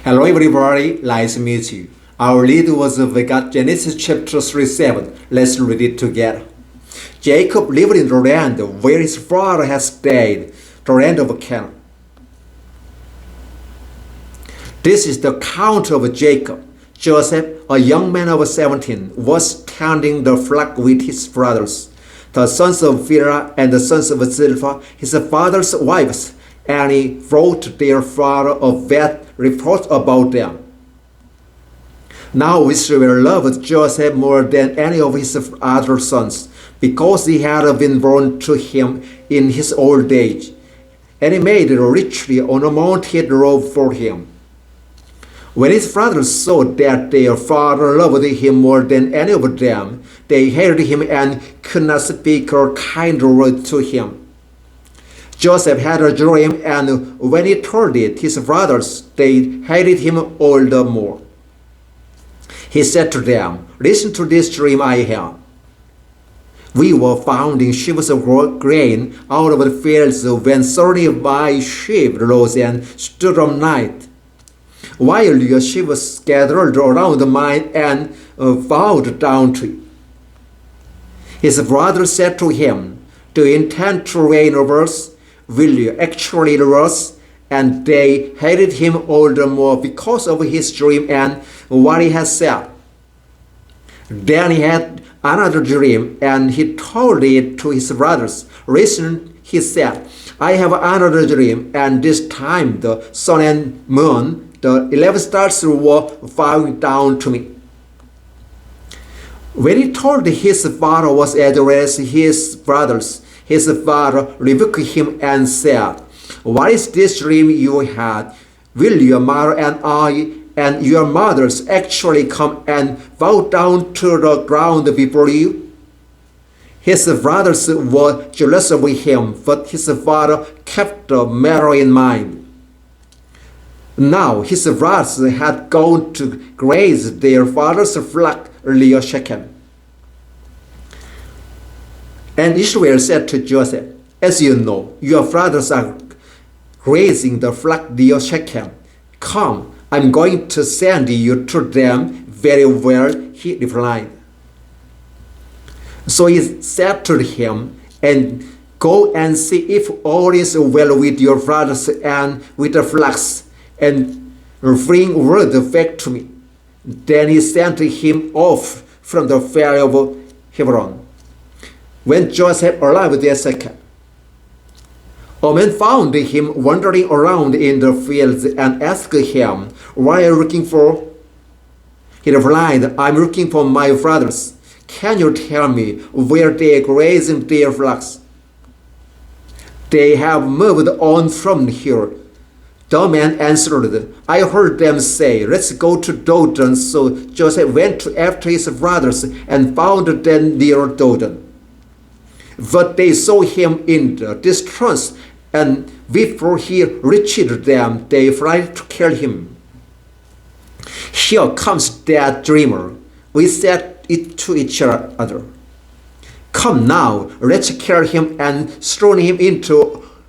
Hello everybody, nice to meet you. Our read was Genesis chapter 37. Let's read it together. Jacob lived in the land where his father had stayed, the land of Canaan. This is the account of Jacob. Joseph, a young man of 17, was tending the flock with his brothers, the sons of Phirah and the sons of Zilpah, his father's wives, and he brought their father a bad report about them. Now Israel loved Joseph more than any of his other sons, because he had been born to him in his old age, and he made richly ornamented robe for him. When his brothers saw that their father loved him more than any of them, they hated him and could not speak a kind word to him. Joseph had a dream, and when he told it his brothers, they hated him all the more. He said to them, "Listen to this dream I had. We were founding sheaves of grain out of the fields when suddenly my sheep rose and stood up night, while your sheep scattered around mine and bowed down to it." His brothers said to him, "Do you intend to reign over us? Will you actually rule us?" And they hated him all the more because of his dream and what he had said. Then he had another dream, and he told it to his brothers. "Listen," he said, "I have another dream, and this time the sun and moon, the 11 stars, were bowing down to me." When he told his father was addressed his brothers, his father rebuked him and said, "What is this dream you had? Will your mother and I and your mothers actually come and bow down to the ground before you?" His brothers were jealous of him, but his father kept the matter in mind. Now his brothers had gone to graze their father's flock near Shechem. And Israel said to Joseph, "As you know, your brothers are grazing the flock near Shechem. Come, I'm going to send you to them." "Very well," he replied. So he said to him, "And go and see if all is well with your brothers and with the flocks, and bring word back to me." Then he sent him off from the valley of Hebron. When Joseph arrived at Shechem, a man found him wandering around in the fields and asked him, "What are you looking for?" He replied, "I'm looking for my brothers. Can you tell me where they are grazing their flocks?" "They have moved on from here." The man answered, "I heard them say, 'Let's go to Dothan.'" So Joseph went after his brothers and found them near Dothan. But they saw him in the distance, and before he reached them, they tried to kill him. "Here comes that dreamer," we said it to each other. "Come now, let's kill him and throw him into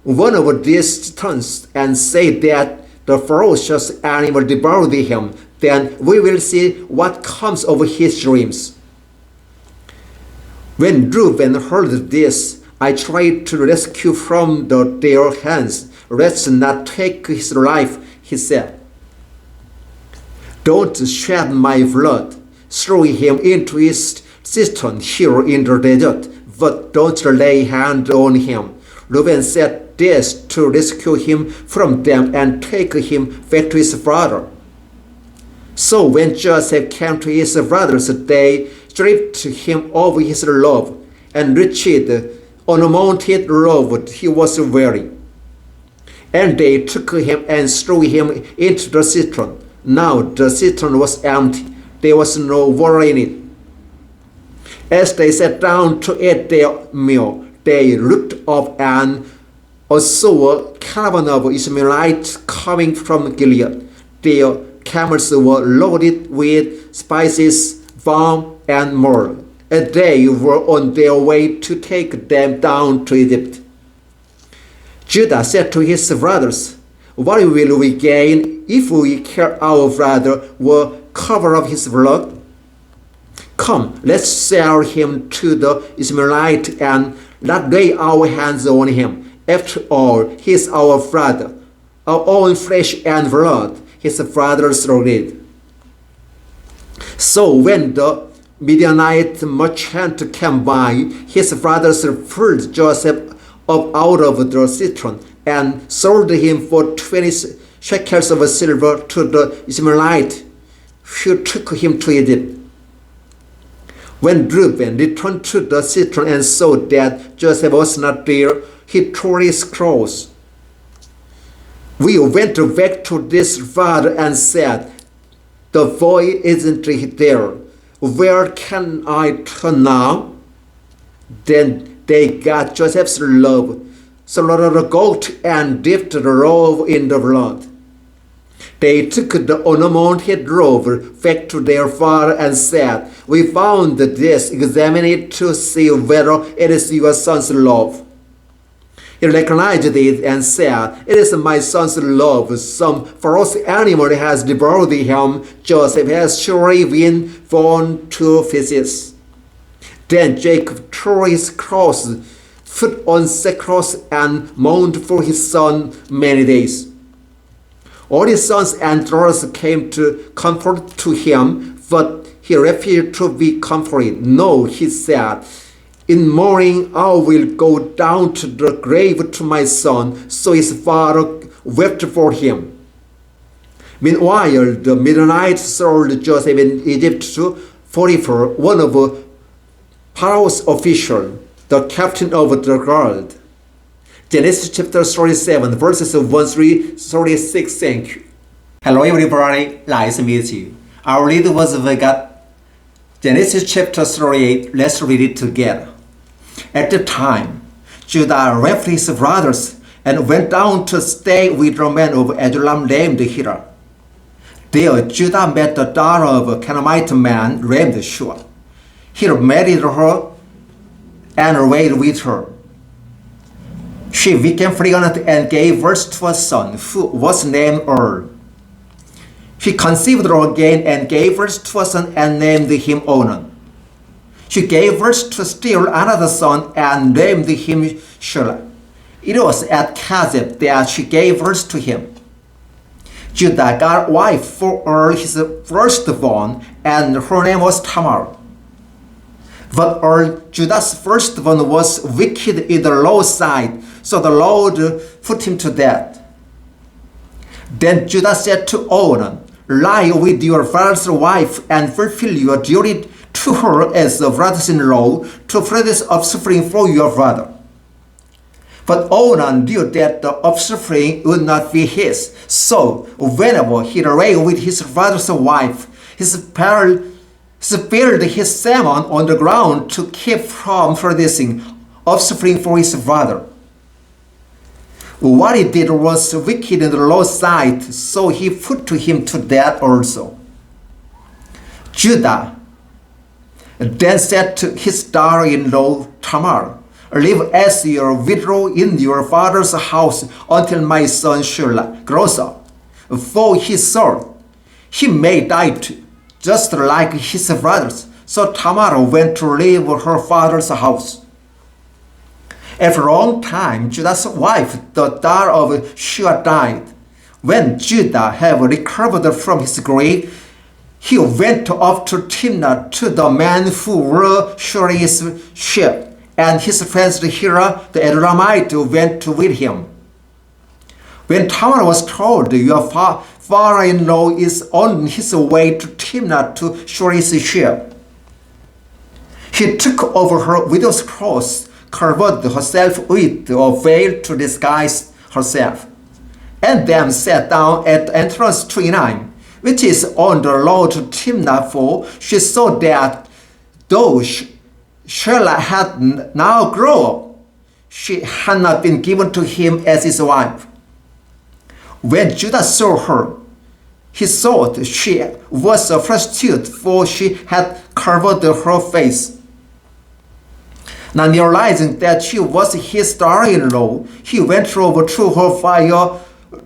one of these stones and say that the ferocious animal devoured him. Then we will see what comes of his dreams." When Reuben heard this, "I tried to rescue from their hands. Let's not take his life," he said. "Don't shed my blood. Throw him into his cistern here in the desert, but don't lay hand on him." Reuben said this to rescue him from them and take him back to his brother. So when Joseph came to his brothers, they stripped him of his robe and richly ornamented robe he was wearing. And they took him and threw him into the cistern. Now the cistern was empty. There was no water in it. As they sat down to eat their meal, they looked up and saw a caravan of Ishmaelites coming from Gilead. Their camels were loaded with spices, balm, and myrrh, and they were on their way to take them down to Egypt. Judah said to his brothers, What will we gain if we kill our brother or cover up his blood? Come, let's sell him to the Ishmaelite and not lay our hands on him. After all, he is our brother, our own flesh and blood, his father's reed. So when the Midianite merchant came by, his brothers pulled Joseph up out of the cistern and sold him for 20 shekels of silver to the Ishmaelite, who took him to Egypt. When Reuben returned to the cistern and saw that Joseph was not there, he tore his clothes. We went back to this father and said, "The boy isn't there. Where can I turn now?" Then they got Joseph's robe, slaughtered a goat, and dipped the robe in the blood. They took the ornamented robe back to their father and said, "We found this. Examine it to see whether it is your son's robe." He recognized it and said, "It is my son's robe. Some ferocious animal has devoured him. Joseph has surely been torn to pieces." Then Jacob tore his clothes, put on sackcloth, and mourned for his son many days. All his sons and daughters came to comfort to him, but he refused to be comforted. "No," he said, "in mourning I will go down to the grave to my son." So his father wept for him. Meanwhile, the Midianites sold Joseph in Egypt to Potiphar, one of Pharaoh's officials, the captain of the guard. Genesis chapter 37, verses 1 through 36. Thank you. Hello everybody, nice to meet you. Our read was we got Genesis chapter 38. Let's read it together. At the time, Judah left his brothers and went down to stay with a man of Adullam named Hira. There Judah met the daughter of a Canaanite man named Shua. He married her and reigned with her. She became pregnant and gave birth to a son who was named Er. She conceived again and gave birth to a son and named him Onan. She gave birth to still another son and named him Shelah. It was at Kazeb that she gave birth to him. Judah got a wife for Er, his firstborn, and her name was Tamar. But Judah's firstborn was wicked in the Lord's sight, so the Lord put him to death. Then Judah said to Onan, "Lie with your father's wife and fulfill your duty to her as a brother-in-law to produce offspring for your father." But Onan knew that the offspring would not be his, so whenever he lay with his father's wife, he spilled his semen on the ground to keep from producing offspring for his father. What he did was wicked in the Lord's sight, so he put him to death also. Judah then said to his daughter-in-law Tamar, "Live as your widow in your father's house until my son Shelah grows up, for he saw he may die too, just like his brothers." So Tamar went to live in her father's house. After a long time, Judah's wife, the daughter of Shua, died. When Judah had recovered from his grief, he went up to Timnah to the man who were Shuri's sheep, and his friend Hira the Adullamite went with him. When Tamar was told, "Your father-in-law is on his way to Timnah to Shuri's sheep," he took over her widow's clothes, covered herself with a veil to disguise herself, and then sat down at the entrance to Enaim, which is on the road to Timnah, for she saw that though Shelah had now grown up, she had not been given to him as his wife. When Judah saw her, he thought she was a prostitute, for she had covered her face. Now realizing that she was his daughter-in-law, he went over to her via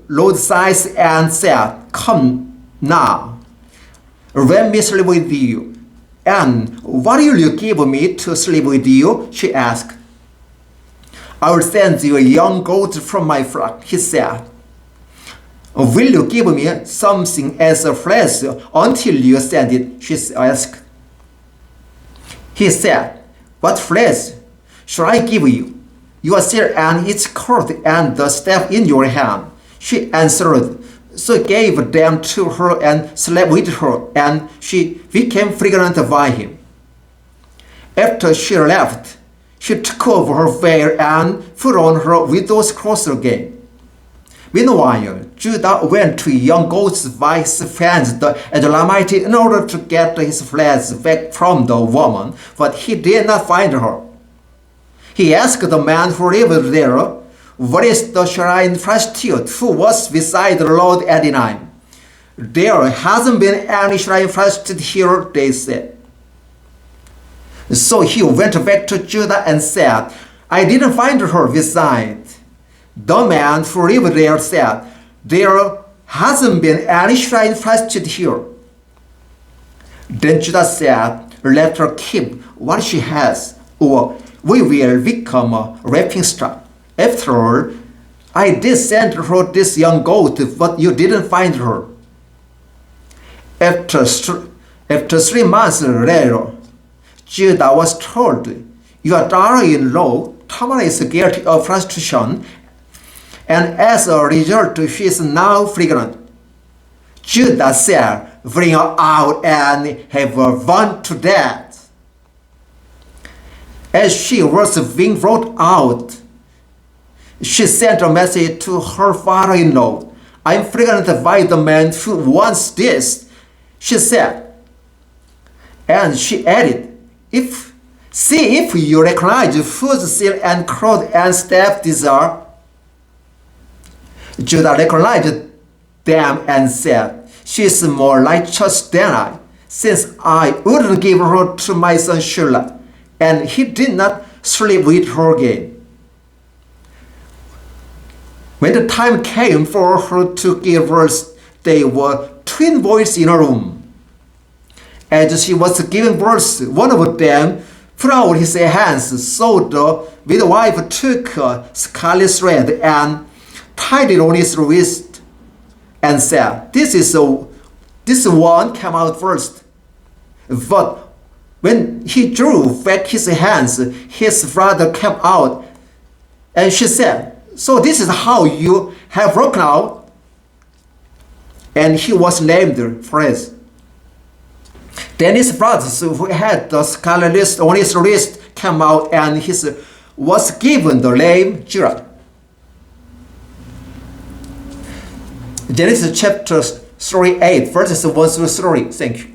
roadside and said, "Come now, let me sleep with you." "And what will you give me to sleep with you?" she asked. "I will send you a young goat from my flock," he said. "Will you give me something as a pledge until you send it?" she asked. He said, "What pledge should I give you?" "Your seal and its cord and the staff in your hand," she answered. So he gave them to her and slept with her, and she became pregnant by him. After she left, she took off her veil and put on her widow's clothes again. Meanwhile, Judah went to young goats by his friends the Adullamite in order to get his pledge back from the woman, but he did not find her. He asked the man who lived there, "What is the Shunammite prostitute who was beside the Lord at the time?" "There hasn't been any Shunammite prostitute here," they said. So he went back to Judah and said, "I didn't find her beside." The man who lived there said, "There hasn't been any Shunammite prostitute here." Then Judah said, "Let her keep what she has, or we will become a laughing stock. After all, I did send her this young goat, but you didn't find her." After 3 months later, Judah was told, "Your daughter-in-law, Tamar, is guilty of prostitution, and as a result, she is now pregnant." Judah said, "Bring her out and have her burned to death." As she was being brought out, she sent a message to her father-in-law. "I'm pregnant by the man who wants this," she said. And she added, See if you recognize whose seal and cord and staff these are." Judah recognized them and said, "She is more righteous than I, since I wouldn't give her to my son Shelah." And he did not sleep with her again. When the time came for her to give birth, there were twin boys in her room. As she was giving birth, one of them put out his hands, so the midwife took a scarlet thread and tied it on his wrist and said, This one came out first." But when he drew back his hands, his brother came out, and she said, "So this is how you have broken out?" And he was named Perez. Then his brothers who had the scarlet list on his wrist came out, and he was given the name Judah. Genesis chapter 38, verses 1 through 3. Thank you.